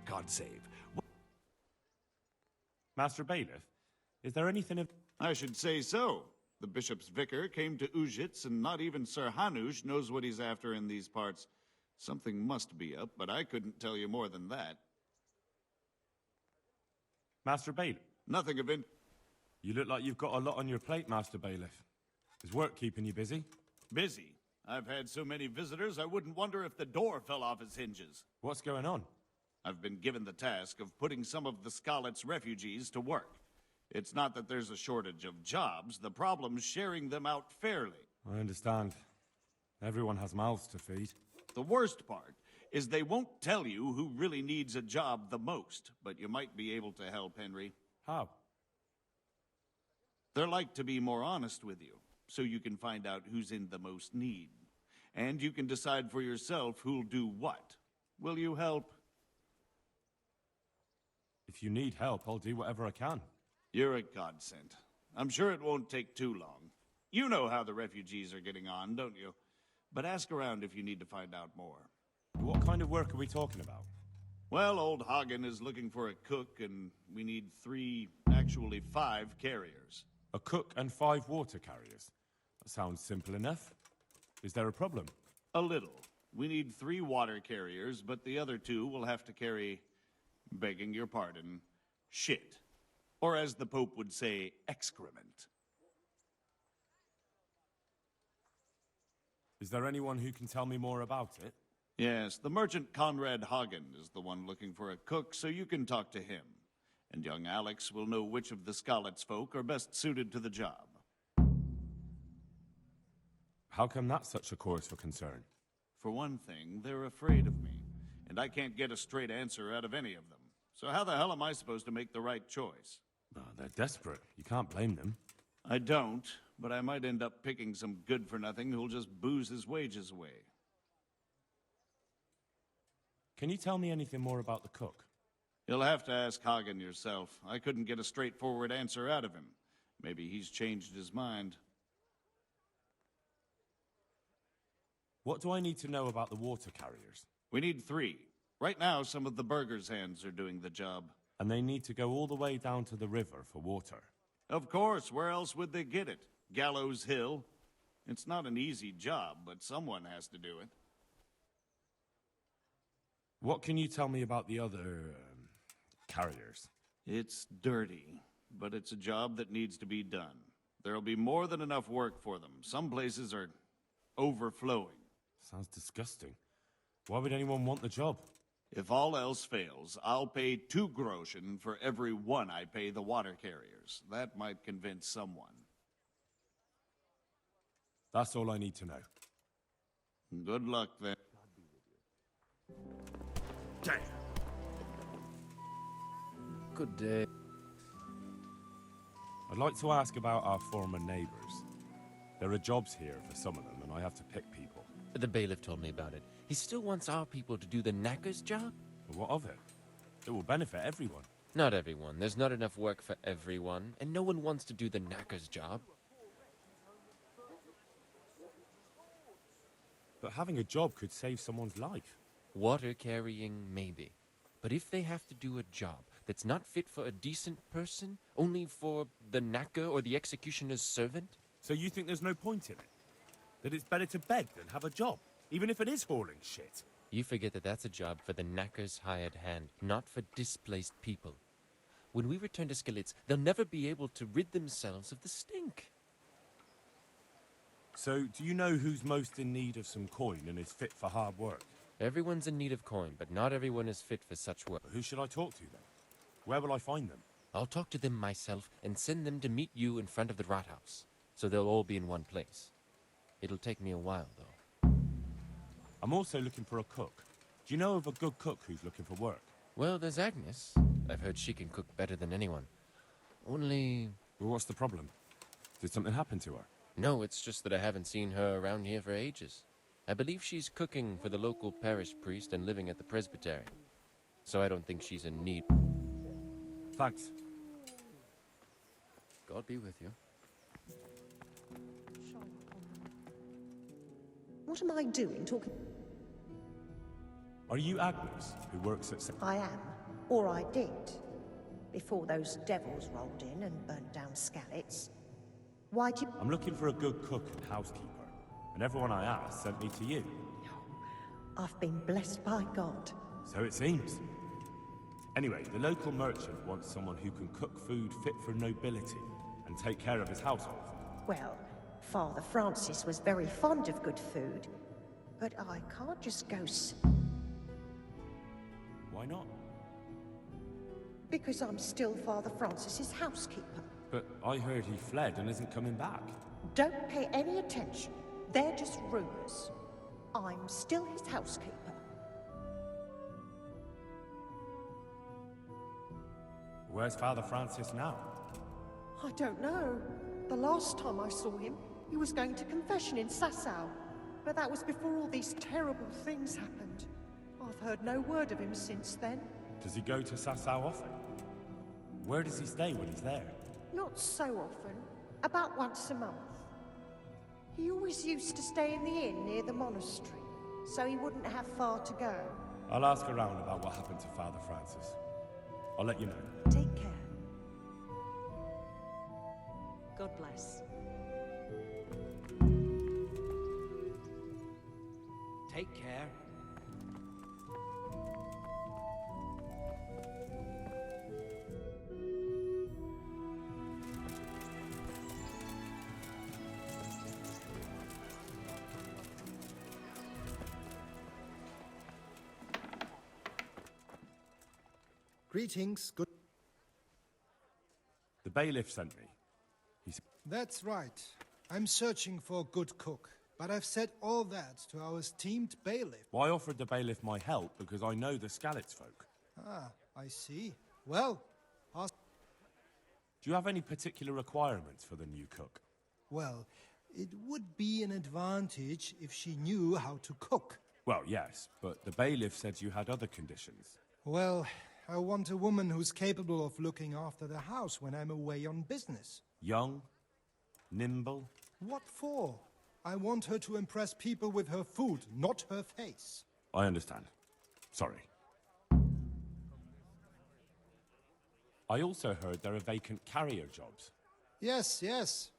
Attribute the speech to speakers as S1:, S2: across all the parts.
S1: God save.
S2: Master Bailiff, is there anything of...
S3: I should say so. The bishop's vicar came to Ujits, and not even Sir Hanush knows what he's after in these parts. Something must be up, but I couldn't tell you more than that.
S2: Master Bailiff?
S3: Nothing of it.
S2: You look like you've got a lot on your plate, Master Bailiff. Is work keeping you busy?
S3: Busy? I've had so many visitors, I wouldn't wonder if the door fell off its hinges.
S2: What's going on?
S3: I've been given the task of putting some of the Scarlet's refugees to work. It's not that there's a shortage of jobs, the problem's sharing them out fairly.
S2: I understand. Everyone has mouths to feed.
S3: The worst part is they won't tell you who really needs a job the most, but you might be able to help, Henry.
S2: How?
S3: They're like to be more honest with you, so you can find out who's in the most need. And you can decide for yourself who'll do what. Will you help?
S2: If you need help, I'll do whatever I can.
S3: You're a godsend. I'm sure it won't take too long. You know how the refugees are getting on, don't you? But ask around if you need to find out more.
S2: What kind of work are we talking about?
S3: Well, old Hagen is looking for a cook, and we need 5 carriers.
S2: A cook and 5 water carriers. That sounds simple enough. Is there a problem?
S3: A little. We need 3 water carriers, but the other 2 will have to carry, begging your pardon, shit. Or as the Pope would say, excrement.
S2: Is there anyone who can tell me more about it?
S3: Yes, the merchant Conrad Hagen is the one looking for a cook, so you can talk to him. And young Alex will know which of the Scarlet's folk are best suited to the job.
S2: How come that's such a cause for concern?
S3: For one thing, they're afraid of me, and I can't get a straight answer out of any of them. So how the hell am I supposed to make the right choice?
S2: Oh, they're desperate. You can't blame them.
S3: I don't, but I might end up picking some good-for-nothing who'll just booze his wages away.
S2: Can you tell me anything more about the cook?
S3: You'll have to ask Hagen yourself. I couldn't get a straightforward answer out of him. Maybe he's changed his mind.
S2: What do I need to know about the water carriers?
S3: We need 3. Right now, some of the burgers' hands are doing the job.
S2: And they need to go all the way down to the river for water.
S3: Of course, where else would they get it? Gallows Hill? It's not an easy job, but someone has to do it.
S2: What can you tell me about the other carriers?
S3: It's dirty, but it's a job that needs to be done. There'll be more than enough work for them. Some places are overflowing.
S2: Sounds disgusting. Why would anyone want the job?
S3: If all else fails, I'll pay 2 groschen for every 1 I pay the water carriers. That might convince someone.
S2: That's all I need to know.
S3: Good luck, then.
S1: Damn.
S4: Good day.
S2: I'd like to ask about our former neighbors. There are jobs here for some of them, and I have to pick people.
S4: The bailiff told me about it. He still wants our people to do the knacker's job?
S2: But what of it? It will benefit everyone.
S4: Not everyone. There's not enough work for everyone, and no one wants to do the knacker's job.
S2: But having a job could save someone's life.
S4: Water carrying, maybe. But if they have to do a job that's not fit for a decent person, only for the knacker or the executioner's servant?
S2: So you think there's no point in it? That it's better to beg than have a job, even if it is hauling shit?
S4: You forget that that's a job for the knacker's hired hand, not for displaced people. When we return to Skalitz, they'll never be able to rid themselves of the stink.
S2: So, do you know who's most in need of some coin and is fit for hard work?
S4: Everyone's in need of coin, but not everyone is fit for such work.
S2: Who should I talk to then? Where will I find them?
S4: I'll talk to them myself and send them to meet you in front of the Rathaus, so they'll all be in one place. It'll take me a while, though.
S2: I'm also looking for a cook. Do you know of a good cook who's looking for work?
S4: Well, there's Agnes. I've heard she can cook better than anyone. Only...
S2: Well, what's the problem? Did something happen to her?
S4: No, it's just that I haven't seen her around here for ages. I believe she's cooking for the local parish priest and living at the presbytery. So I don't think she's in need.
S2: Thanks.
S4: God be with you.
S5: What am I doing talking?
S2: Are you Agnes, who works at...
S5: I am.
S1: Or I did, before those devils rolled in and burnt down Skalitz. Why'd you...
S2: I'm looking for a good cook and housekeeper, and everyone I asked sent me to you.
S1: I've been blessed by God.
S2: So it seems. Anyway, the local merchant wants someone who can cook food fit for nobility and take care of his household.
S1: Well, Father Francis was very fond of good food, but I can't just go
S2: Why not?
S1: because I'm still Father Francis's housekeeper.
S2: But I heard he fled and isn't coming back.
S1: Don't pay any attention. They're just rumors. I'm still his housekeeper.
S2: Where's Father Francis now?
S1: I don't know. The last time I saw him, he was going to confession in Sasau. But that was before all these terrible things happened. I've heard no word of him since then.
S2: Does he go to Sasau often? Where does he stay when he's there?
S1: Not so often. About once a month. He always used to stay in the inn near the monastery, so he wouldn't have far to go.
S2: I'll ask around about what happened to Father Francis. I'll let you know.
S1: Take care.
S5: God bless.
S6: Take care.
S7: Greetings, good...
S2: The bailiff sent me. He's...
S7: That's right. I'm searching for a good cook, but I've said all that to our esteemed bailiff.
S2: Well, I offered the bailiff my help because I know the Skalitz folk.
S7: Ah, I see. Well, ask...
S2: Do you have any particular requirements for the new cook?
S7: Well, it would be an advantage if she knew how to cook.
S2: Well, yes, but the bailiff said you had other conditions.
S7: Well, I want a woman who's capable of looking after the house when I'm away on business.
S2: Young, nimble.
S7: What for? I want her to impress people with her food, not her face.
S2: I understand. Sorry. I also heard there are vacant carrier jobs.
S7: Yes, yes.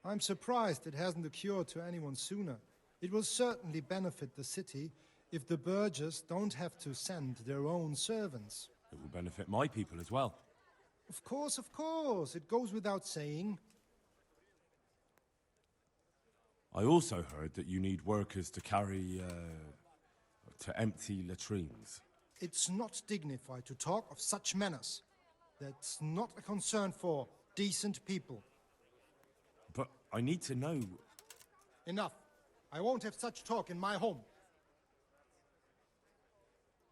S7: I'm surprised it hasn't occurred to anyone sooner. It will certainly benefit the city if the burghers don't have to send their own servants.
S2: It will benefit my people as well.
S7: Of course, of course. It goes without saying.
S2: I also heard that you need workers to carry, to empty latrines.
S7: It's not dignified to talk of such manners. That's not a concern for decent people.
S2: But I need to know...
S7: Enough. I won't have such talk in my home.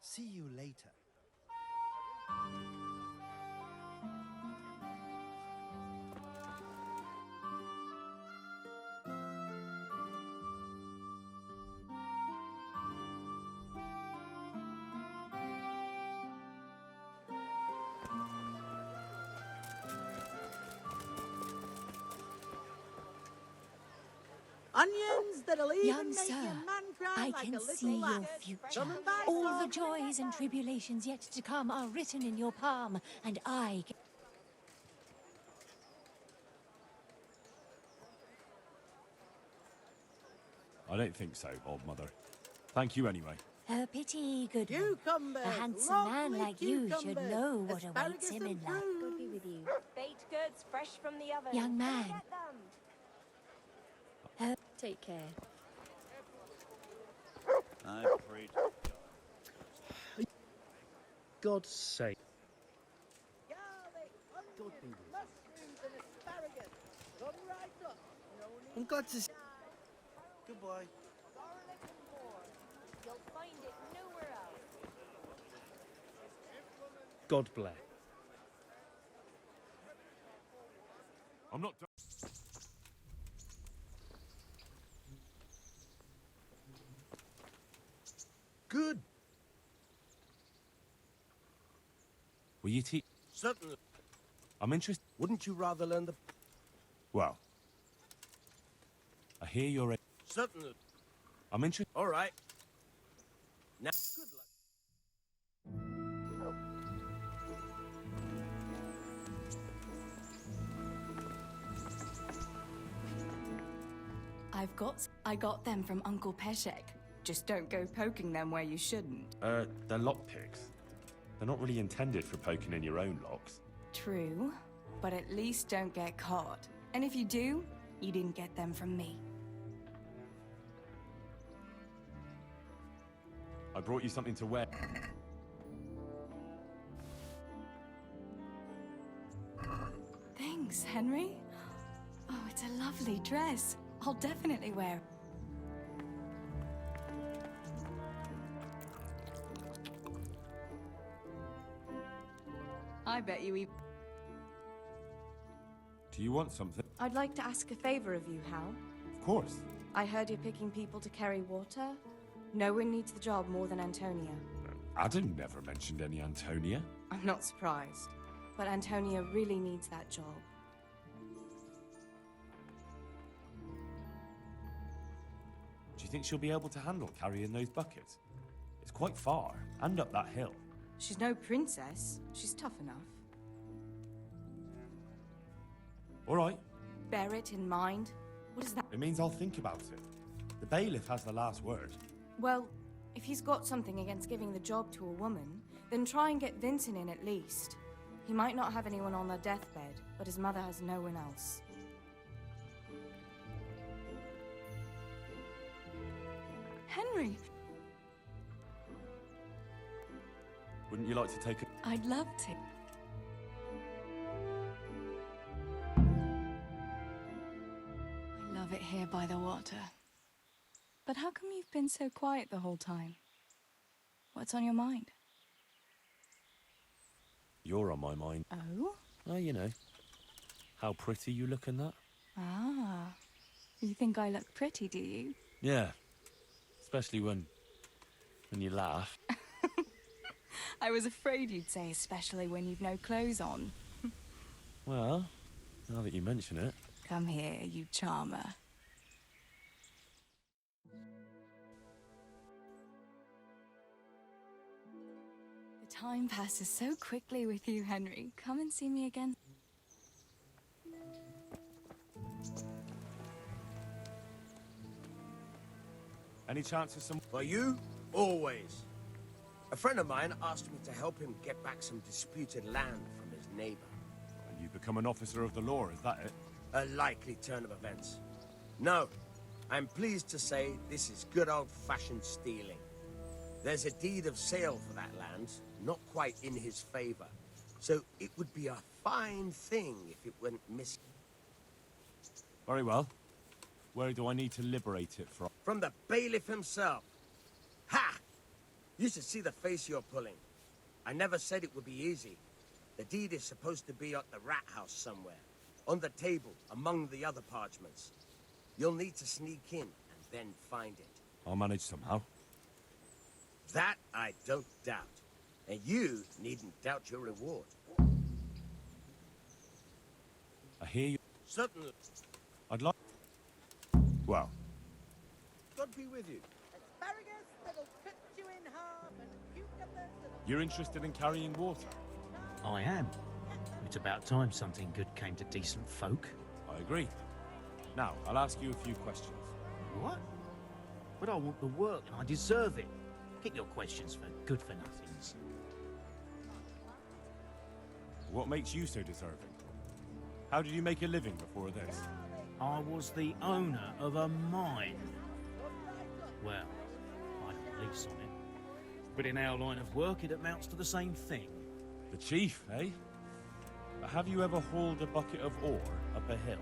S7: See you later.
S5: Onions that'll even
S8: Young
S5: make
S8: sir,
S5: your man cry
S8: I
S5: like
S8: can
S5: a little
S8: see your
S5: lad.
S8: future.
S5: Come and buy
S8: All the
S5: some.
S8: joys and tribulations yet to come are written in your palm, and I...
S2: I don't think so, old mother. Thank you anyway.
S8: A pity, good one.
S5: Cucumbers,
S8: A handsome man
S5: lovely
S8: like you should
S5: cucumbers,
S8: know what
S5: asparagus
S8: awaits him in
S5: and
S8: life.
S5: prunes.
S8: God be with you.
S9: Baked goods fresh from the oven.
S8: Young man.
S9: Come get them.
S8: Take care.
S3: I pray to
S6: God's sake.
S5: Garlic, onions, mushrooms and asparagus. Come right up. No need
S6: I'm glad to see...
S3: Goodbye.
S9: Garlic and more. You'll find it nowhere else.
S6: God bless.
S2: I'm not done.
S6: Good.
S2: Will you teach?
S6: Certainly.
S2: I'm interested.
S6: Wouldn't you rather learn the...
S2: Well, I hear you're...
S6: Certainly.
S2: I'm interested.
S6: All right. Now, good luck.
S10: I got them from Uncle Peshek. Just don't go poking them where you shouldn't.
S2: They're lockpicks. They're not really intended for poking in your own locks.
S10: True, but at least don't get caught. And if you do, you didn't get them from me.
S2: I brought you something to wear.
S10: Thanks, Henry. Oh, it's a lovely dress. I'll definitely wear it. I bet you even...
S2: Do you want something?
S11: I'd like to ask a favor of you, Hal.
S2: Of course.
S11: I heard you're picking people to carry water. No one needs the job more than Antonia.
S2: Adam never mentioned any Antonia.
S11: I'm not surprised. But Antonia really needs that job.
S2: Do you think she'll be able to handle carrying those buckets? It's quite far, and up that hill.
S11: She's no princess. She's tough enough.
S2: All right.
S11: Bear it in mind. What is that?
S2: It means I'll think about it. The bailiff has the last word.
S11: Well, if he's got something against giving the job to a woman, then try and get Vincent in at least. He might not have anyone on their deathbed, but his mother has no one else.
S10: Henry!
S2: Wouldn't you like to take a...
S10: I'd love to. I love it here by the water. But how come you've been so quiet the whole time? What's on your mind?
S2: You're on my mind.
S10: Oh?
S2: Oh, you know. How pretty you look in that.
S10: Ah. You think I look pretty, do you?
S2: Yeah. Especially when you laugh.
S10: I was afraid you'd say especially when you've no clothes on.
S2: Well, now that you mention it.
S10: Come here, you charmer. The time passes so quickly with you, Henry. Come and see me again.
S2: Any chance of some...
S6: For you, always. A friend of mine asked me to help him get back some disputed land from his neighbor.
S2: And you become an officer of the law, is that it?
S6: A likely turn of events. No, I'm pleased to say this is good old-fashioned stealing. There's a deed of sale for that land, not quite in his favor. So it would be a fine thing if it went missing.
S2: Very well. Where do I need to liberate it from?
S6: From the bailiff himself. Ha! You should see the face you're pulling. I never said it would be easy. The deed is supposed to be at the rat house somewhere. On the table, among the other parchments. You'll need to sneak in and then find it.
S2: I'll manage somehow.
S6: That I don't doubt. And you needn't doubt your reward.
S2: I hear you.
S6: Certainly.
S2: I'd like... Well.
S6: God be with you.
S5: Asparagus that'll cut you in half and cucumbers that'll...
S2: You're interested in carrying water?
S12: I am. It's about time something good came to decent folk.
S2: I agree. Now, I'll ask you a few questions.
S12: What? But I want the work and I deserve it. Keep your questions for good-for-nothings.
S2: What makes you so deserving? How did you make a living before this?
S12: I was the owner of a mine. Well, I had a lease on it. But in our line of work, it amounts to the same thing.
S2: The chief, eh? But have you ever hauled a bucket of ore up a hill?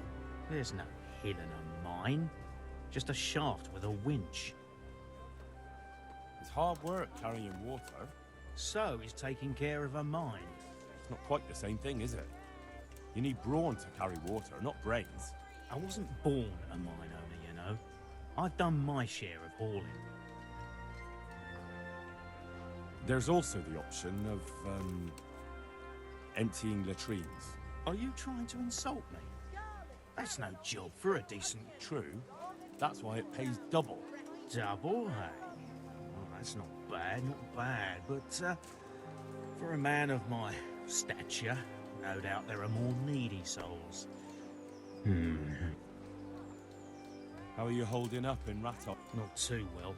S12: There's no hill in a mine. Just a shaft with a winch.
S2: It's hard work carrying water.
S12: So is taking care of a mine.
S2: It's not quite the same thing, is it? You need brawn to carry water, not brains.
S12: I wasn't born a mine owner, you know. I've done my share of hauling.
S2: There's also the option of, emptying latrines.
S12: Are you trying to insult me? That's no job for a decent...
S2: True. That's why it pays double.
S12: Double, hey? Well, that's not bad, but, for a man of my stature, no doubt there are more needy souls.
S2: How are you holding up in Ratop?
S12: Not too well.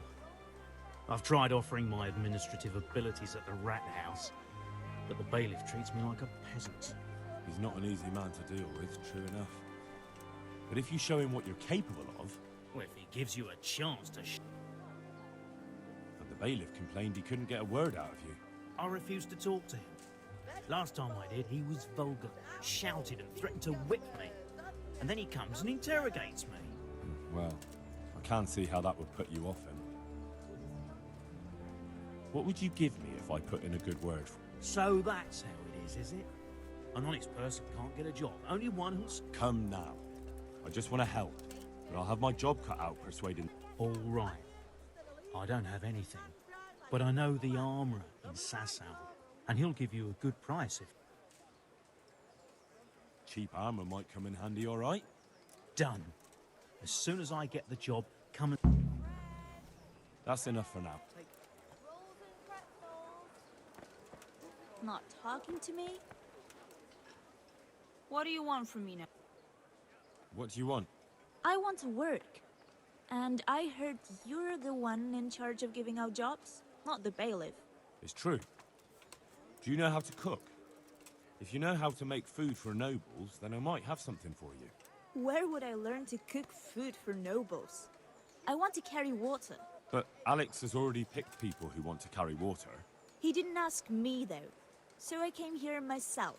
S12: I've tried offering my administrative abilities at the rat house, but the bailiff treats me like a peasant.
S2: He's not an easy man to deal with, true enough. But if you show him what you're capable of...
S12: Well, if he gives you a chance to
S2: And the bailiff complained he couldn't get a word out of you.
S12: I refused to talk to him. Last time I did, he was vulgar, shouted and threatened to whip me. And then he comes and interrogates me.
S2: Well, I can't see how that would put you off him. What would you give me if I put in a good word for you?
S12: So that's how it is it? An honest person can't get a job. Only one who's...
S2: Come now. I just want to help. But I'll have my job cut out persuading...
S12: All right. I don't have anything. But I know the armourer in Sasau. And he'll give you a good price if...
S2: Cheap armour might come in handy, all right?
S12: Done. As soon as I get the job, come and...
S2: That's enough for now.
S9: Not talking to me? What do you want from me now?
S2: What do you want?
S9: I want to work. And I heard you're the one in charge of giving out jobs, not the bailiff.
S2: It's true. Do you know how to cook? If you know how to make food for nobles, then I might have something for you.
S9: Where would I learn to cook food for nobles? I want to carry water.
S2: But Alex has already picked people who want to carry water.
S9: He didn't ask me, though. So I came here myself.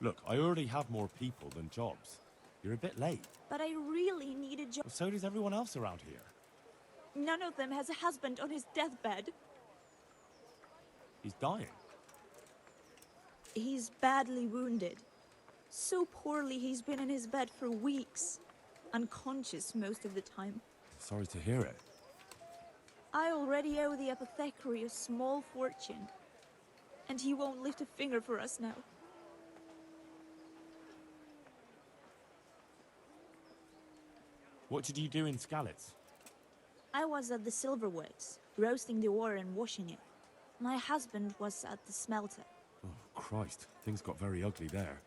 S2: Look, I already have more people than jobs. You're a bit late.
S9: But I really need a job.
S2: Well, so does everyone else around here.
S9: None of them has a husband on his deathbed.
S2: He's dying.
S9: He's badly wounded. So poorly he's been in his bed for weeks. Unconscious most of the time.
S2: Sorry to hear it.
S9: I already owe the apothecary a small fortune. And he won't lift a finger for us now.
S2: What did you do in Skalitz?
S9: I was at the silverworks, roasting the ore and washing it. My husband was at the smelter.
S2: Oh, Christ. Things got very ugly there.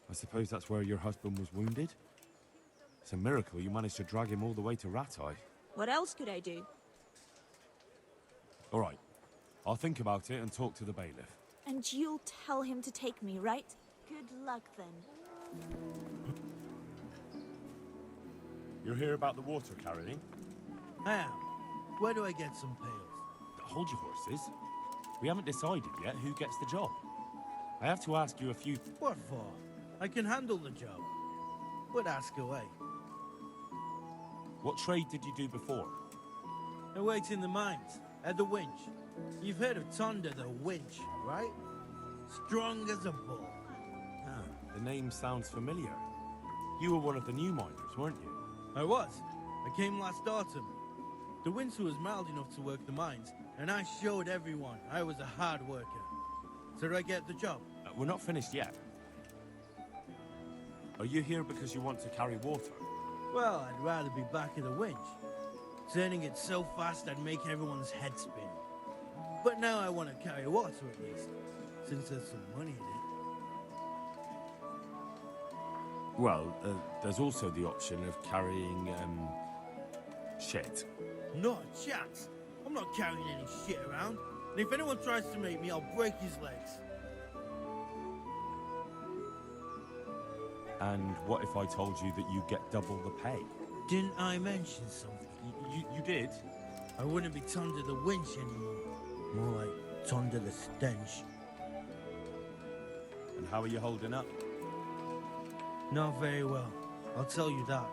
S2: I suppose that's where your husband was wounded? It's a miracle you managed to drag him all the way to Ratai.
S9: What else could I do?
S2: All right. I'll think about it and talk to the bailiff.
S9: And you'll tell him to take me, right? Good luck, then.
S2: You're here about the water carrying?
S13: How? Where do I get some pails?
S2: Hold your horses. We haven't decided yet who gets the job. I have to ask you a few...
S13: What for? I can handle the job. But ask away.
S2: What trade did you do before?
S13: I worked in the mines, at the winch. You've heard of Tonda the winch, right? Strong as a bull.
S2: Ah, the name sounds familiar. You were one of the new miners, weren't you?
S13: I was. I came last autumn. The winter was mild enough to work the mines, and I showed everyone I was a hard worker. So I get the job.
S2: We're not finished yet. Are you here because you want to carry water?
S13: Well, I'd rather be back at the winch. Turning it so fast I'd make everyone's head spin. But now I want to carry water at least, since there's some money in it.
S2: Well, there's also the option of carrying, shit.
S13: Not a chance. I'm not carrying any shit around. And if anyone tries to make me, I'll break his legs.
S2: And what if I told you that you get double the pay?
S13: Didn't I mention something?
S2: You did?
S13: I wouldn't be Tonda the winch anymore. More like Tonda the stench.
S2: And how are you holding up?
S13: Not very well. I'll tell you that.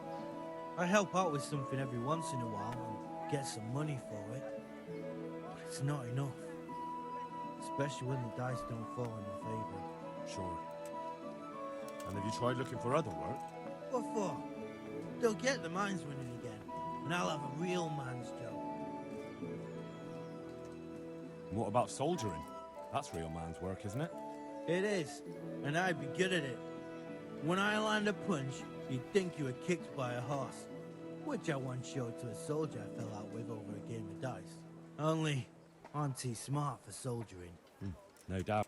S13: I help out with something every once in a while and get some money for it. But it's not enough. Especially when the dice don't fall in my favor.
S2: Sure. And have you tried looking for other work?
S13: What for? They'll get the mines running again, and I'll have a real man's job.
S2: And what about soldiering? That's real man's work, isn't it?
S13: It is, and I'd be good at it. When I land a punch, you'd think you were kicked by a horse, which I once showed to a soldier I fell out with over a game of dice. Only, I'm too smart for soldiering.
S2: No doubt.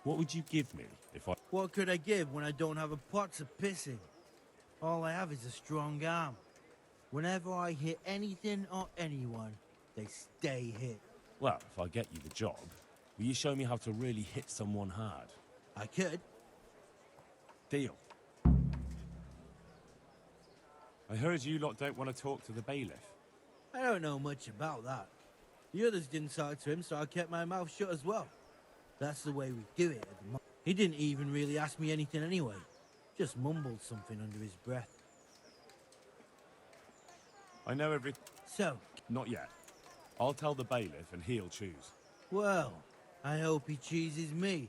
S2: What would you give me if I...
S13: What could I give when I don't have a pot to piss in? All I have is a strong arm. Whenever I hit anything or anyone, they stay hit.
S2: Well, if I get you the job, will you show me how to really hit someone hard?
S13: I could.
S2: Deal. I heard you lot don't want to talk to the bailiff.
S13: I don't know much about that. The others didn't talk to him, so I kept my mouth shut as well. That's the way we do it at the moment. He didn't even really ask me anything anyway. Just mumbled something under his breath.
S2: I know everything.
S13: So?
S2: Not yet. I'll tell the bailiff and he'll choose.
S13: Well, I hope he chooses me.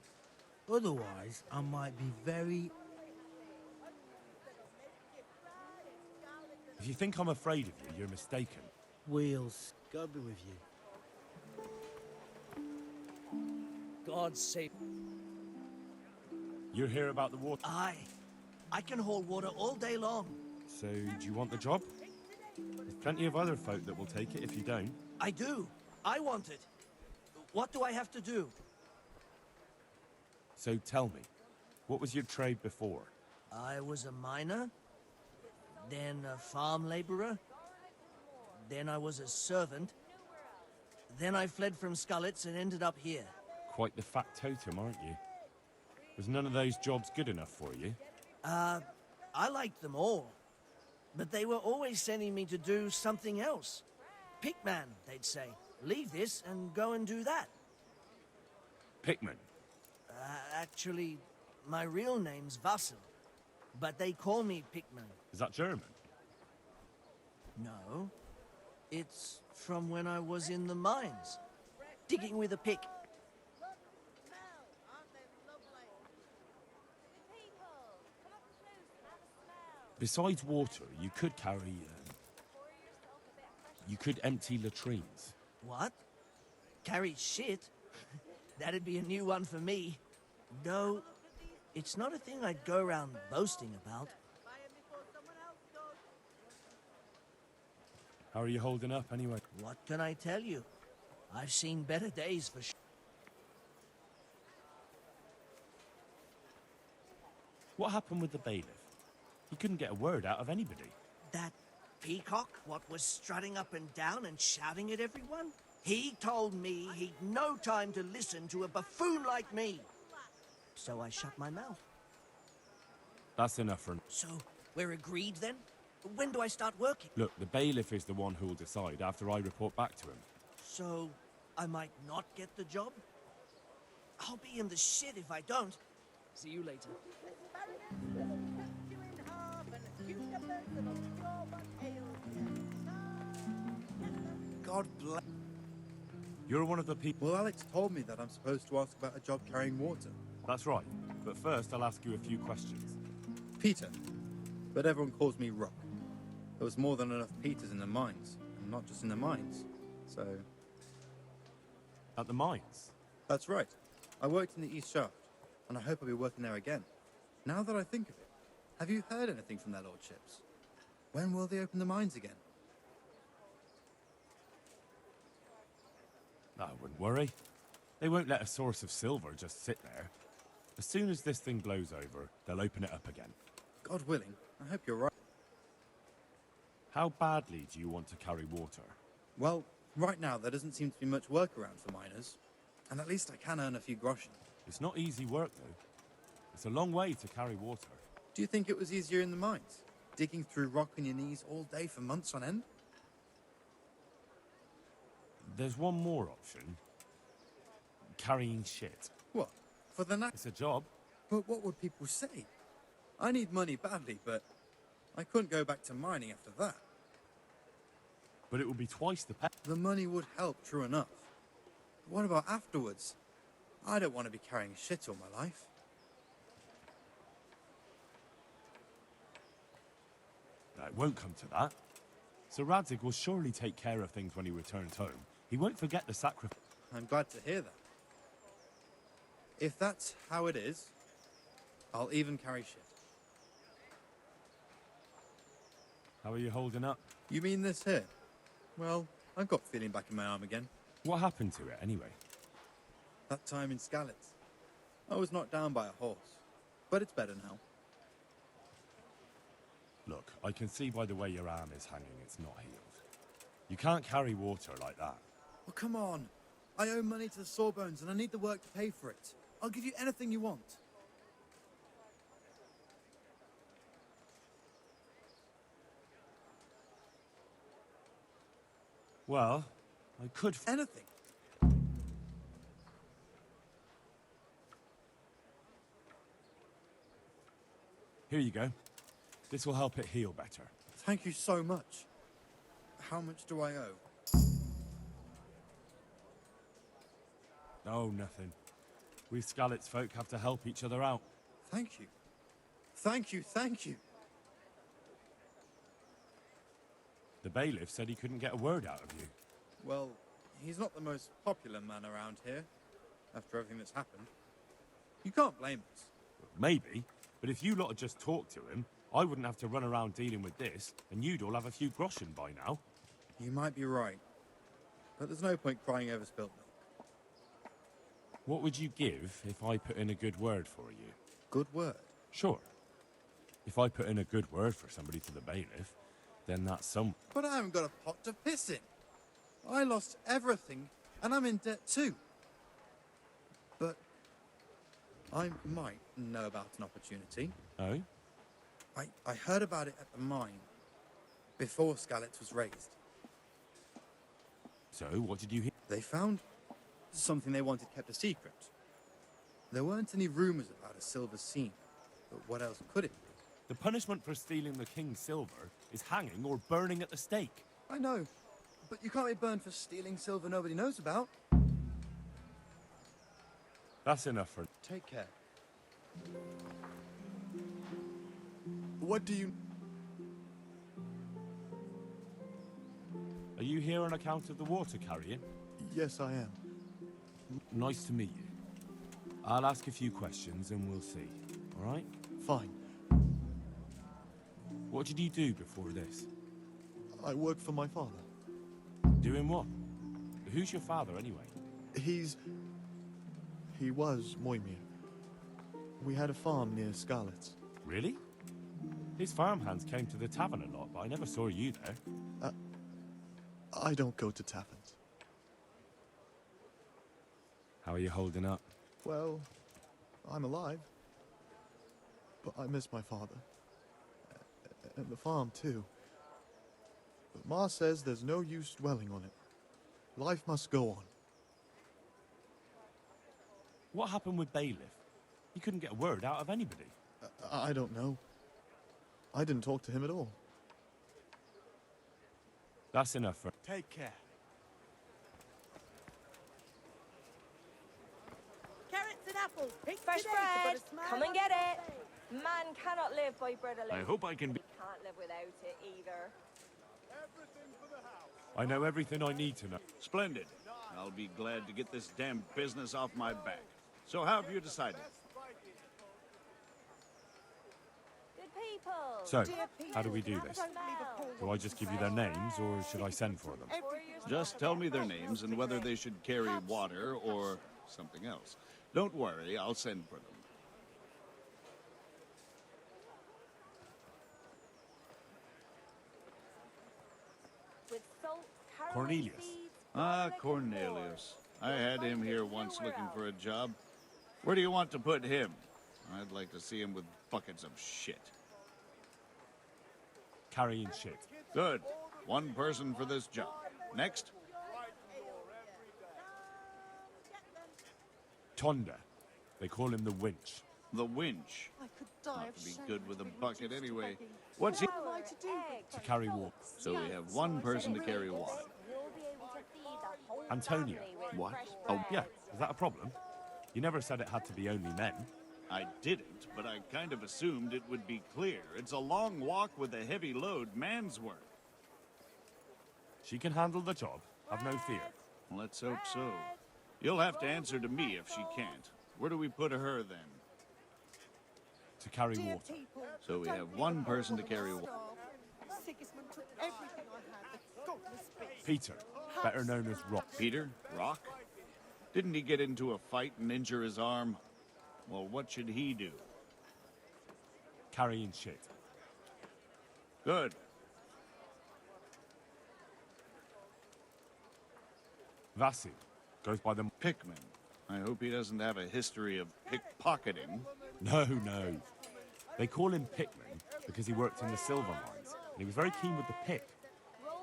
S13: Otherwise, I might be very...
S2: If you think I'm afraid of you, you're mistaken.
S13: Wheels, God be with you.
S14: God save...
S2: You're here about the water?
S14: Aye. I can hold water all day long.
S2: So, do you want the job? There's plenty of other folk that will take it if you don't.
S14: I do. I want it. What do I have to do?
S2: So tell me, what was your trade before?
S14: I was a miner, then a farm laborer, then I was a servant, then I fled from Skullets and ended up here.
S2: Quite the fat totem, aren't you? Was none of those jobs good enough for you?
S14: I liked them all. But they were always sending me to do something else. Pickman, they'd say. Leave this and go and do that.
S2: Pickman?
S14: Actually, my real name's Vassal. But they call me Pickman.
S2: Is that German?
S14: No. It's from when I was in the mines. Digging with a pick.
S2: Besides water, you could carry... you could empty latrines.
S14: What? Carry shit? That'd be a new one for me. No, it's not a thing I'd go around boasting about.
S2: How are you holding up, anyway?
S14: What can I tell you? I've seen better days for sure.
S2: What happened with the bailiff? He couldn't get a word out of anybody.
S14: That peacock, what was strutting up and down and shouting at everyone? He told me he'd no time to listen to a buffoon like me. So I shut my mouth.
S2: That's enough for...
S14: So, we're agreed then? When do I start working?
S2: Look, the bailiff is the one who'll decide after I report back to him.
S14: So, I might not get the job? I'll be in the shit if I don't. See you later.
S15: God bless.
S2: You're one of the people...
S15: Well, Alex told me that I'm supposed to ask about a job carrying water.
S2: That's right. But first, I'll ask you a few questions.
S15: Peter. But everyone calls me Rock. There was more than enough Peters in the mines. And not just in the mines. So...
S2: At the mines?
S15: That's right. I worked in the East Shaft. And I hope I'll be working there again. Now that I think of it, have you heard anything from their lordships? When will they open the mines again?
S2: I wouldn't worry. They won't let a source of silver just sit there. As soon as this thing blows over, they'll open it up again.
S15: God willing, I hope you're right.
S2: How badly do you want to carry water?
S15: Well, right now there doesn't seem to be much work around for miners. And at least I can earn a few groschen.
S2: It's not easy work, though. It's a long way to carry water.
S15: Do you think it was easier in the mines? Digging through rock on your knees all day for months on end?
S2: There's one more option. Carrying shit.
S15: What? For the
S2: It's a job.
S15: But what would people say? I need money badly, but I couldn't go back to mining after that.
S2: But it would be twice the pay.
S15: The money would help, true enough. But what about afterwards? I don't want to be carrying shit all my life.
S2: No, it won't come to that. Sir Radzig will surely take care of things when he returns home. He won't forget the sacrifice.
S15: I'm glad to hear that. If that's how it is, I'll even carry shit.
S2: How are you holding up?
S15: You mean this here? Well, I've got feeling back in my arm again.
S2: What happened to it, anyway?
S15: That time in Skalitz. I was knocked down by a horse, but it's better now.
S2: Look, I can see by the way your arm is hanging it's not healed. You can't carry water like that.
S15: Oh, come on. I owe money to the Sawbones and I need the work to pay for it. I'll give you anything you want.
S2: Well, I could...
S15: Anything.
S2: Here you go. This will help it heal better.
S15: Thank you so much. How much do I owe?
S2: Oh, nothing. We Skalitz folk have to help each other out.
S15: Thank you. Thank you, thank you.
S2: The bailiff said he couldn't get a word out of you.
S15: Well, he's not the most popular man around here, after everything that's happened. You can't blame us.
S2: Maybe, but if you lot had just talked to him, I wouldn't have to run around dealing with this, and you'd all have a few groschen by now.
S15: You might be right, but there's no point crying over spilt milk.
S2: What would you give if I put in a good word for you?
S15: Good word?
S2: Sure. If I put in a good word for somebody to the bailiff, then that's some...
S15: But I haven't got a pot to piss in. I lost everything, and I'm in debt too. But I might know about an opportunity.
S2: Oh?
S15: I heard about it at the mine, before Skalitz was raised.
S2: So, what did you hear?
S15: They found something they wanted kept a secret. There weren't any rumors about a silver seam, but what else could it be?
S2: The punishment for stealing the king's silver is hanging or burning at the stake.
S15: I know, but you can't be burned for stealing silver nobody knows about.
S2: That's enough for...
S15: Take care.
S16: What do you...
S2: Are you here on account of the water carrying?
S16: Yes, I am.
S2: Nice to meet you. I'll ask a few questions and we'll see, all right?
S16: Fine.
S2: What did you do before this?
S16: I work for my father.
S2: Doing what? Who's your father, anyway?
S16: He was Moimir. We had a farm near Skalitz.
S2: Really? His farmhands came to the tavern a lot, but I never saw you there.
S16: I don't go to taverns.
S2: How are you holding up?
S16: Well, I'm alive. But I miss my father. And the farm, too. But Ma says there's no use dwelling on it. Life must go on.
S2: What happened with Bailiff? He couldn't get a word out of anybody.
S16: I don't know. I didn't talk to him at all.
S2: That's enough for...
S16: Take care.
S5: Carrots and apples.
S17: Fresh bread. Come and get it. Man cannot live by bread alone.
S2: I hope I can be...
S17: Can't live without it either.
S2: I know everything I need to know.
S3: Splendid. I'll be glad to get this damn business off my back. So how have you decided?
S17: Good people.
S2: So, how do we do this? Do I just give you their names, or should I send for them?
S3: Just tell me their names and whether they should carry water or something else. Don't worry, I'll send for them.
S17: With salt,
S2: Cornelius.
S3: Ah, Cornelius. I had him here once looking for a job. Where do you want to put him? I'd like to see him with buckets of shit.
S2: Carrying shit.
S3: Good. One person for this job. Next.
S2: Tonda. They call him the Winch.
S3: The Winch.
S1: I could die
S3: Not
S1: of
S3: to be
S1: shame
S3: good with a
S1: if
S3: bucket
S1: reduced to
S3: anyway.
S1: begging.
S3: What's he...
S1: What am I to do?
S2: To carry water.
S3: So we have one person to carry water.
S2: Antonia.
S3: What?
S2: Oh, yeah. Is that a problem? You never said it had to be only men.
S3: I didn't, but I kind of assumed it would be clear. It's a long walk with a heavy load, man's work.
S2: She can handle the job. Have no fear.
S3: Let's hope so. You'll have to answer to me if she can't. Where do we put her, then?
S2: To carry water.
S3: So we have one person to carry water.
S1: Sigismund took everything I had, the godless beast.
S2: Peter, better known as Rock.
S3: Peter? Rock? Didn't he get into a fight and injure his arm? Well, what should he do?
S2: Carrying shit.
S3: Good.
S2: Vasu goes by the
S3: Pickman. I hope he doesn't have a history of pickpocketing.
S2: No, no. They call him Pickman because he worked in the silver mines, and he was very keen with the pick.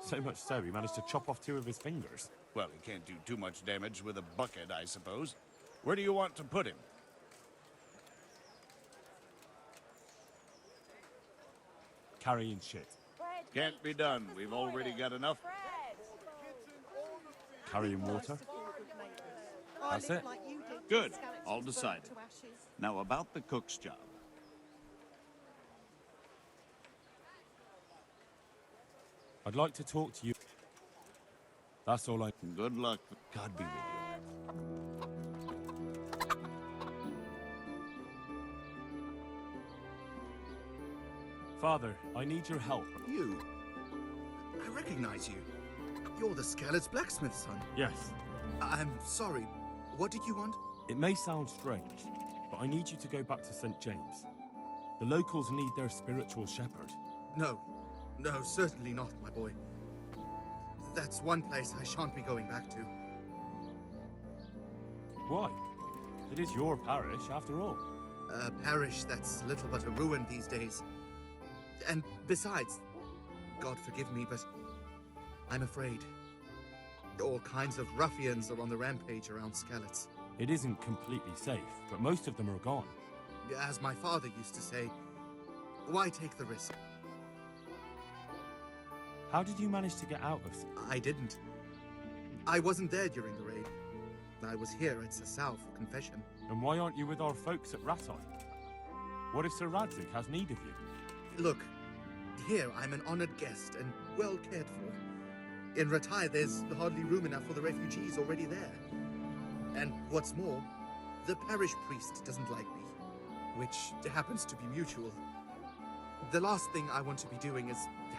S2: So much so, he managed to chop off 2 of his fingers.
S3: Well, he can't do too much damage with a bucket, I suppose. Where do you want to put him?
S2: Carrying shit.
S3: Can't be done. We've already got enough.
S2: Carrying water. That's it.
S3: Good. All decided. Now about the cook's job.
S2: I'd like to talk to you. That's all I...
S3: Good luck. God be with you.
S2: Father, I need your help.
S18: You? I recognize you. You're the Skelett's blacksmith's son.
S2: Yes.
S18: I'm sorry. What did you want?
S2: It may sound strange, but I need you to go back to St. James. The locals need their spiritual shepherd.
S18: No. No, certainly not, my boy. That's one place I shan't be going back to.
S2: Why? It is your parish, after all.
S18: A parish that's little but a ruin these days. And besides, God forgive me, but I'm afraid. All kinds of ruffians are on the rampage around Skelett's.
S2: It isn't completely safe, but most of them are gone.
S18: As my father used to say, why take the risk?
S2: How did you manage to get out of...
S18: I didn't. I wasn't there during the raid. I was here at Sasau for confession.
S2: And why aren't you with our folks at Ratai? What if Sir Radzig has need of you?
S18: Look, here I'm an honored guest and well cared for. In Ratai, there's hardly room enough for the refugees already there. And what's more, the parish priest doesn't like me, which happens to be mutual. The last thing I want to be doing is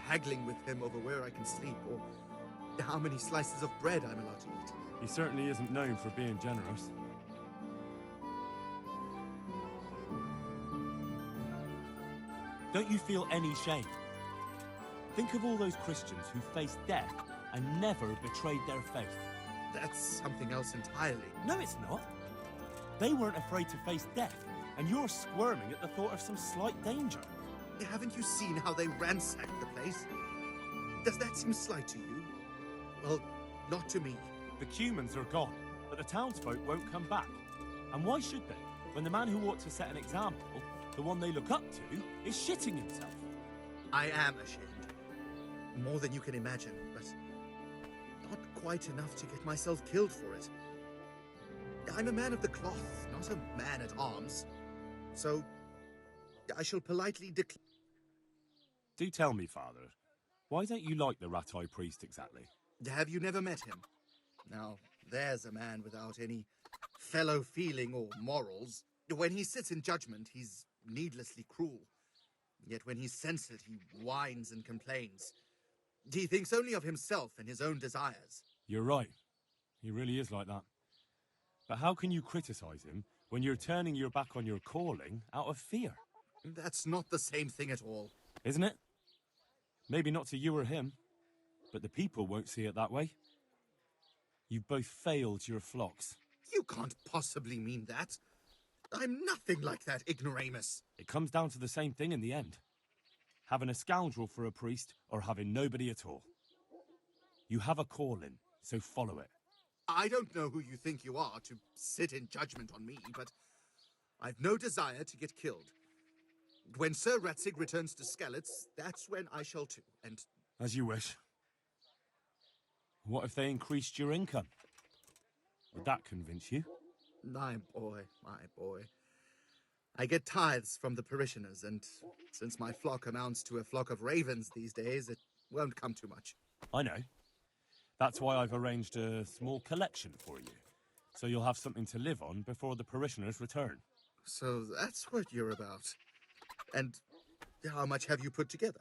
S18: haggling with him over where I can sleep or how many slices of bread I'm allowed to eat.
S2: He certainly isn't known for being generous. Don't you feel any shame? Think of all those Christians who faced death and never betrayed their faith.
S18: That's something else entirely.
S2: No, it's not. They weren't afraid to face death, and you're squirming at the thought of some slight danger.
S18: Haven't you seen how they ransacked the place? Does that seem slight to you? Well, not to me.
S2: The Cumans are gone, but the townsfolk won't come back. And why should they, when the man who ought to set an example, the one they look up to, is shitting himself?
S18: I am ashamed. More than you can imagine, but not quite enough to get myself killed for it. I'm a man of the cloth, not a man at arms. So, I shall politely declare...
S2: Do tell me, Father, why don't you like the Ratai priest exactly?
S18: Have you never met him? Now, there's a man without any fellow feeling or morals. When he sits in judgment, he's needlessly cruel. Yet when he's censored, he whines and complains. He thinks only of himself and his own desires.
S2: You're right. He really is like that. But how can you criticize him when you're turning your back on your calling out of fear?
S18: That's not the same thing at all.
S2: Isn't it? Maybe not to you or him, but the people won't see it that way. You've both failed your flocks.
S18: You can't possibly mean that. I'm nothing like that ignoramus.
S2: It comes down to the same thing in the end. Having a scoundrel for a priest or having nobody at all. You have a calling, so follow it.
S18: I don't know who you think you are to sit in judgment on me, but I've no desire to get killed. When Sir Radzig returns to Skelett's, that's when I shall too, and...
S2: As you wish. What if they increased your income? Would that convince you?
S18: My boy, my boy. I get tithes from the parishioners, and since my flock amounts to a flock of ravens these days, it won't come to much.
S2: I know. That's why I've arranged a small collection for you, so you'll have something to live on before the parishioners return.
S18: So that's what you're about. And how much have you put together?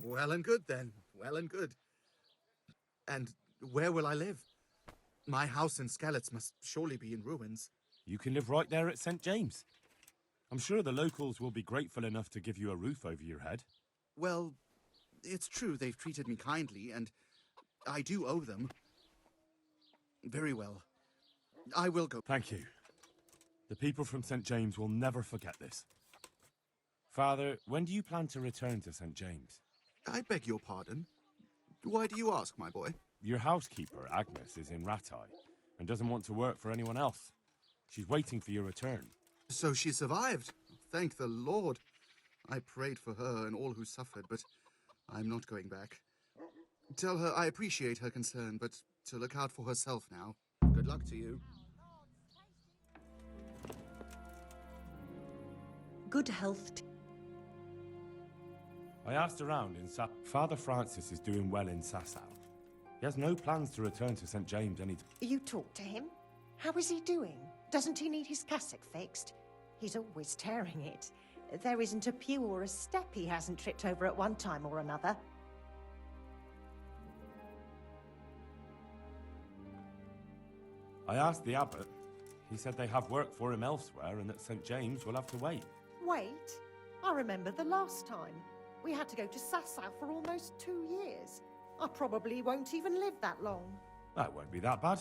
S18: Well and good, then. Well and good. And where will I live? My house in Skalitz must surely be in ruins.
S2: You can live right there at St. James. I'm sure the locals will be grateful enough to give you a roof over your head.
S18: Well, it's true they've treated me kindly, and I do owe them. Very well. I will go.
S2: Thank you. The people from St. James will never forget this. Father, when do you plan to return to St. James?
S18: I beg your pardon. Why do you ask, my boy?
S2: Your housekeeper, Agnes, is in Rattay and doesn't want to work for anyone else. She's waiting for your return.
S18: So she survived. Thank the Lord. I prayed for her and all who suffered, but I'm not going back. Tell her I appreciate her concern, but to look out for herself now. Good luck to you.
S1: Good health.
S2: I asked around in Father Francis is doing well in Sasau. He has no plans to return to St. James anytime.
S1: You talked to him? How is he doing? Doesn't he need his cassock fixed? He's always tearing it. There isn't a pew or a step he hasn't tripped over at one time or another.
S2: I asked the abbot. He said they have work for him elsewhere and that St. James will have to wait.
S1: Wait? I remember the last time. We had to go to Sasau for almost 2 years. I probably won't even live that long.
S2: That won't be that bad.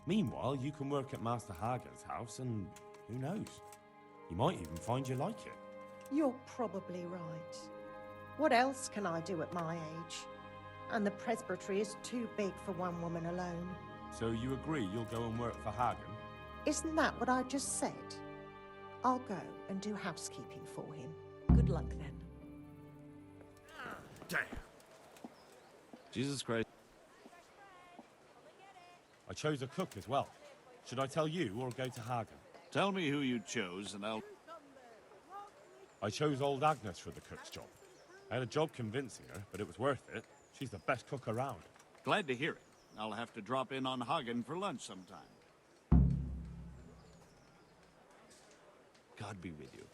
S2: Meanwhile, you can work at Master Hagen's house and who knows? You might even find you like it.
S1: You're probably right. What else can I do at my age? And the presbytery is too big for one woman alone.
S2: So you agree you'll go and work for Hagen?
S1: Isn't that what I just said? I'll go and do housekeeping for him. Good luck then.
S3: Damn. Jesus Christ.
S2: I chose a cook as well. Should I tell you or go to Hagen?
S3: Tell me who you chose and I'll...
S2: I chose old Agnes for the cook's job. I had a job convincing her, but it was worth it. She's the best cook around.
S3: Glad to hear it. I'll have to drop in on Hagen for lunch sometime. God be with you.